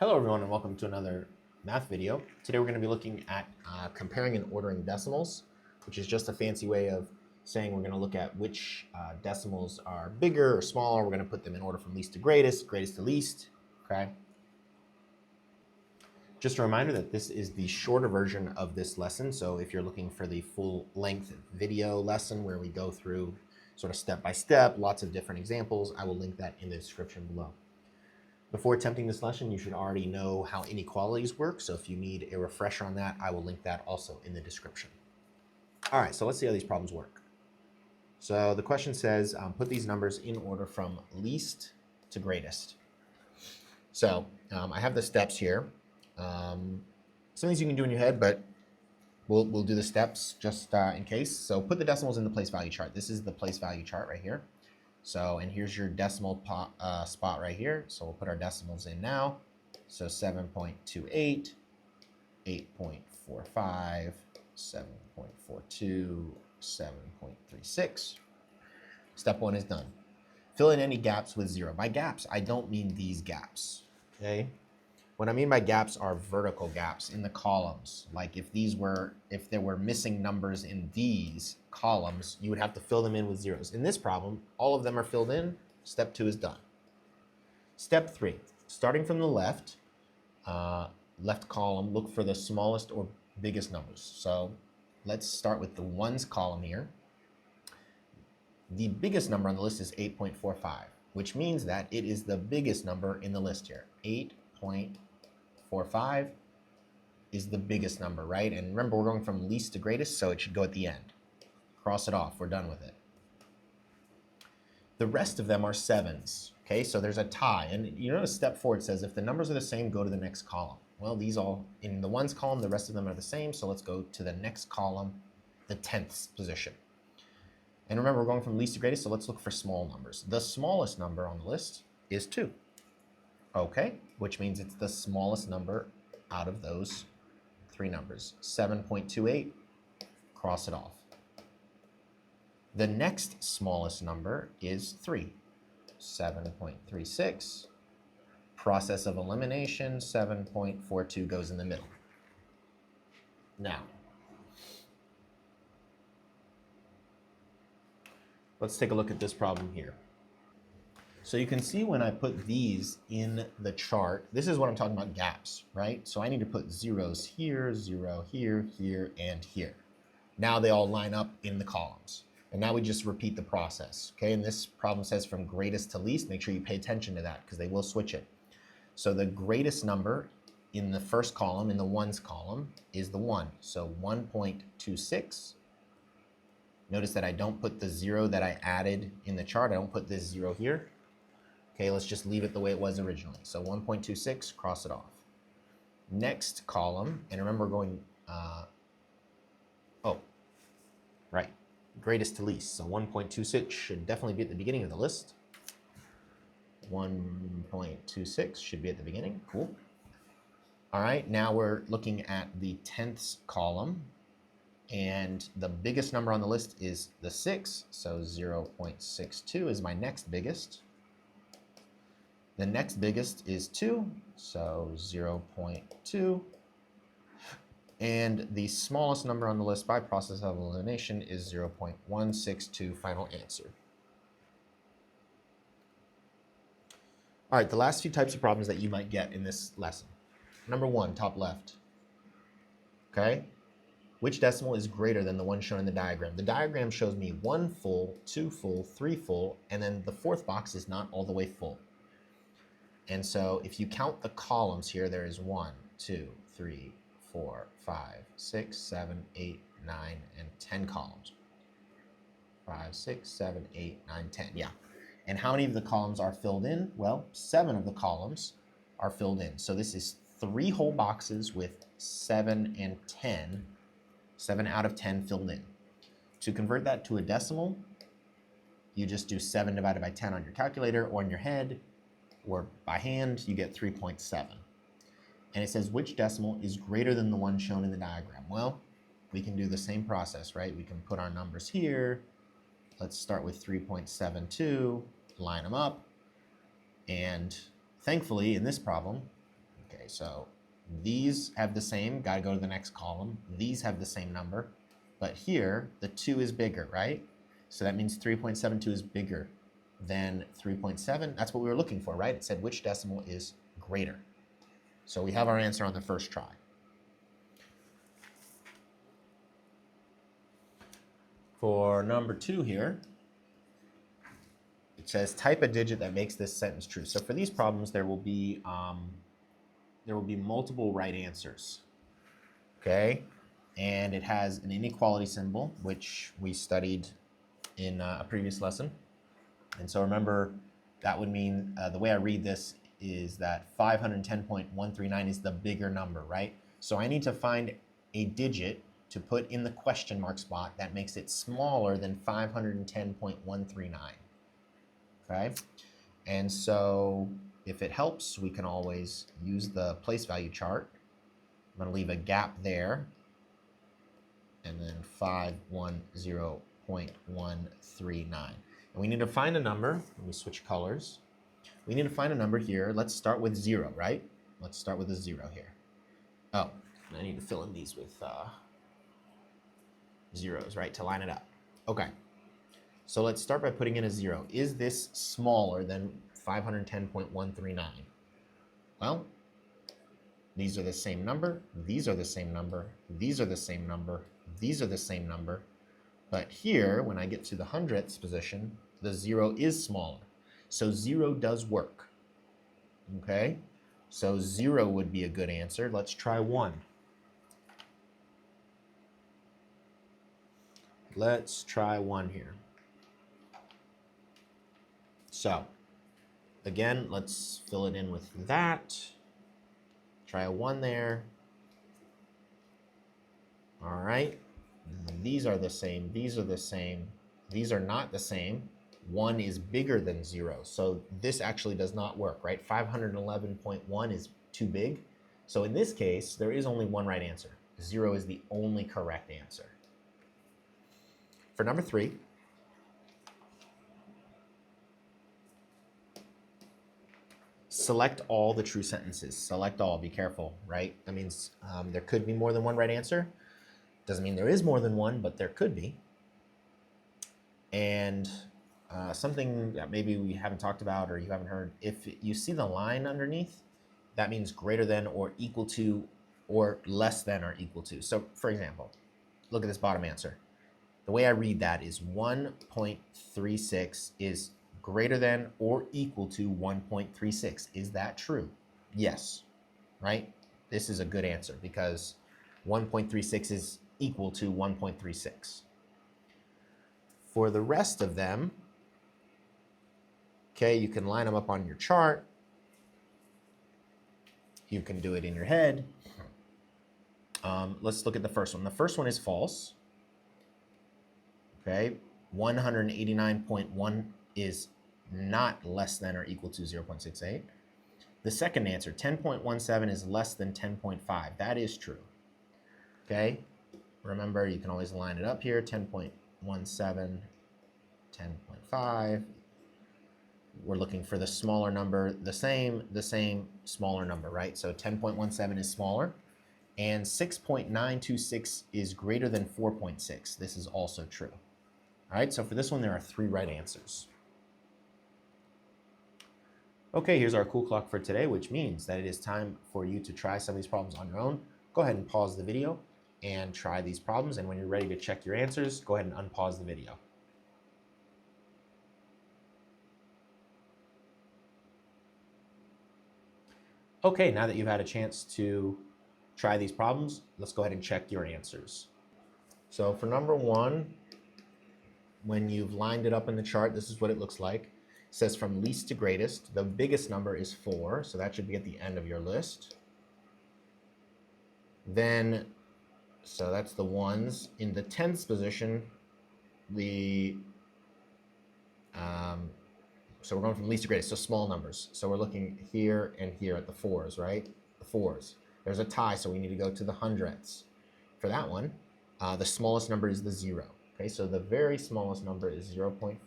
Hello everyone and welcome to another math video. Today we're going to be looking at comparing and ordering decimals, which is just a fancy way of saying we're going to look at which decimals are bigger or smaller. We're going to put them in order from least to greatest, greatest to least, okay? Just a reminder that this is the shorter version of this lesson, so if you're looking for the full length video lesson where we go through sort of step by step, lots of different examples, I will link that in the description below. Before attempting this lesson, you should already know how inequalities work, so if you need a refresher on that, I will link that also in the description. All right, so let's see how these problems work. So the question says, put these numbers in order from least to greatest. So I have the steps here. Some things you can do in your head, but we'll do the steps just in case. So put the decimals in the place value chart. This is the place value chart right here. So, and here's your decimal spot right here. So we'll put our decimals in now. So 7.28, 8.45, 7.42, 7.36. Step one is done. Fill in any gaps with 0. By gaps, I don't mean these gaps, okay? What I mean by gaps are vertical gaps in the columns. Like if there were missing numbers in these columns, you would have to fill them in with zeros. In this problem, all of them are filled in. Step 2 is done. Step 3, starting from the left column, look for the smallest or biggest numbers. So let's start with the ones column here. The biggest number on the list is 8.45, which means that it is the biggest number in the list here. 8.45 is the biggest number, right? And remember, we're going from least to greatest, so it should go at the end. Cross it off, we're done with it. The rest of them are 7s, okay? So there's a tie, and you notice step 4, it says if the numbers are the same, go to the next column. Well, these all, in the ones column, the rest of them are the same, so let's go to the next column, the 10th position. And remember, we're going from least to greatest, so let's look for small numbers. The smallest number on the list is 2. Okay, which means it's the smallest number out of those 3 numbers. 7.28, cross it off. The next smallest number is 3. 7.36, process of elimination, 7.42 goes in the middle. Now, let's take a look at this problem here. So you can see when I put these in the chart, this is what I'm talking about gaps, right? So I need to put zeros here, 0 here, here, and here. Now they all line up in the columns. And now we just repeat the process, okay? And this problem says from greatest to least. Make sure you pay attention to that because they will switch it. So the greatest number in the first column, in the ones column, is the 1. So 1.26. Notice that I don't put the 0 that I added in the chart. I don't put this 0 here. Okay, let's just leave it the way it was originally. So 1.26, cross it off. Next column, and remember going, greatest to least. So 1.26 should definitely be at the beginning of the list. 1.26 should be at the beginning, cool. All right, now we're looking at the 10th column, and the biggest number on the list is the 6, so 0.62 is my next biggest. The next biggest is 2, so 0.2. And the smallest number on the list by process of elimination is 0.162, final answer. All right, the last few types of problems that you might get in this lesson. Number 1, top left. Okay? Which decimal is greater than the one shown in the diagram? The diagram shows me 1 full, 2 full, 3 full, and then the 4th box is not all the way full. And so if you count the columns here, there is 1, 2, 3, 4, 5, 6, 7, 8, 9, and 10 columns. 5, 6, 7, 8, 9, 10, yeah. And how many of the columns are filled in? Well, 7 of the columns are filled in. So this is 3 whole boxes with 7 and 10, 7 out of 10 filled in. To convert that to a decimal, you just do 7 divided by 10 on your calculator or in your head, or by hand, you get 3.7. And it says which decimal is greater than the one shown in the diagram? Well, we can do the same process, right? We can put our numbers here. Let's start with 3.72, line them up. And thankfully, in this problem, okay, Okay, so these have the same, got to go to the next column. These have the same number, but here the 2 is bigger, right? So that means 3.72 is bigger than 3.7. That's what we were looking for, right? It said which decimal is greater. So we have our answer on the first try. For number 2 here, it says type a digit that makes this sentence true. So for these problems, there will be multiple right answers. Okay, and it has an inequality symbol, which we studied in a previous lesson. And so remember, that would mean the way I read this is that 510.139 is the bigger number, right? So I need to find a digit to put in the question mark spot that makes it smaller than 510.139. Okay, and so if it helps, we can always use the place value chart. I'm going to leave a gap there, and then 510.139. And we need to find a number. Let me switch colors. We need to find a number here. Let's start with 0, right? Let's start with a 0 here. Oh, and I need to fill in these with zeros, right, to line it up. Okay, so let's start by putting in a 0. Is this smaller than 510.139? Well, these are the same number, these are the same number, these are the same number, these are the same number. But here, when I get to the hundredths position, the 0 is smaller. So 0 does work. Okay? So 0 would be a good answer. Let's try 1. Let's try 1 here. So, again, let's fill it in with that. Try a 1 there. All right. These are the same. These are the same. These are not the same. 1 is bigger than 0. So this actually does not work, right? 511.1 is too big. So in this case, there is only one right answer. 0 is the only correct answer. For number 3, select all the true sentences. Select all, be careful, right? That means there could be more than one right answer. Doesn't mean there is more than one, but there could be. And something that maybe we haven't talked about or you haven't heard, if you see the line underneath, that means greater than or equal to or less than or equal to. So for example, look at this bottom answer. The way I read that is 1.36 is greater than or equal to 1.36. Is that true? Yes, right? This is a good answer because 1.36 is equal to 1.36. For the rest of them, okay, you can line them up on your chart. You can do it in your head. Let's look at the first one. The first one is false. Okay, 189.1 is not less than or equal to 0.68. The second answer, 10.17 is less than 10.5. That is true. Okay, remember you can always line it up here, 10.17, 10.5. We're looking for the smaller number, the same, smaller number, right? So 10.17 is smaller. And 6.926 is greater than 4.6. This is also true. All right, so for this one, there are 3 right answers. Okay, here's our cool clock for today, which means that it is time for you to try some of these problems on your own. Go ahead and pause the video and try these problems. And when you're ready to check your answers, go ahead and unpause the video. Okay, now that you've had a chance to try these problems, let's go ahead and check your answers. So for number 1, when you've lined it up in the chart, this is what it looks like. It says from least to greatest. The biggest number is 4, so that should be at the end of your list. Then, so that's the ones. In the 10th position, so we're going from least to greatest, so small numbers. So we're looking here and here at the 4s, right? The 4s. There's a tie, so we need to go to the hundredths. For that one, the smallest number is the 0. Okay, so the very smallest number is 0.4.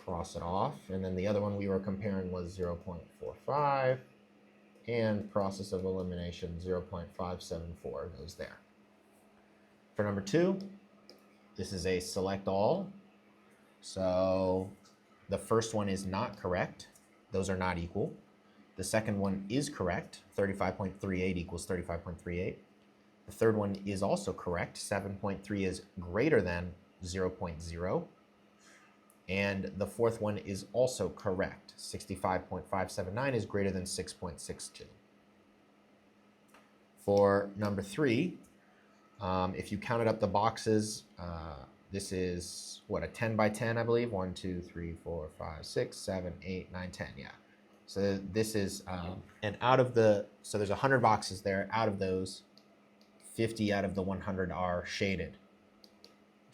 Cross it off. And then the other one we were comparing was 0.45. and process of elimination 0.574 goes there. For number 2, this is a select all. So the first one is not correct. Those are not equal. The second one is correct. 35.38 equals 35.38. The third one is also correct. 7.3 is greater than 0.0. And the fourth one is also correct. 65.579 is greater than 6.62. For number 3, if you counted up the boxes, this is what, a 10 by 10, I believe. 1, 2, 3, 4, 5, 6, 7, 8, 9, 10. Yeah. So this is, and out of the, so there's 100 boxes there. Out of those, 50 out of the 100 are shaded.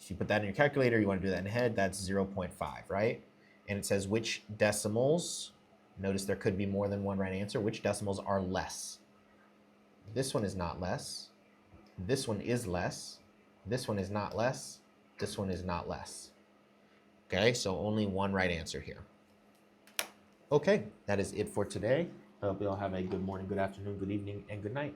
If you put that in your calculator, you want to do that in head, that's 0.5, right? And it says which decimals, notice there could be more than one right answer, which decimals are less. This one is not less. This one is less. This one is not less. This one is not less. Okay, so only one right answer here. Okay, that is it for today. I hope you all have a good morning, good afternoon, good evening, and good night.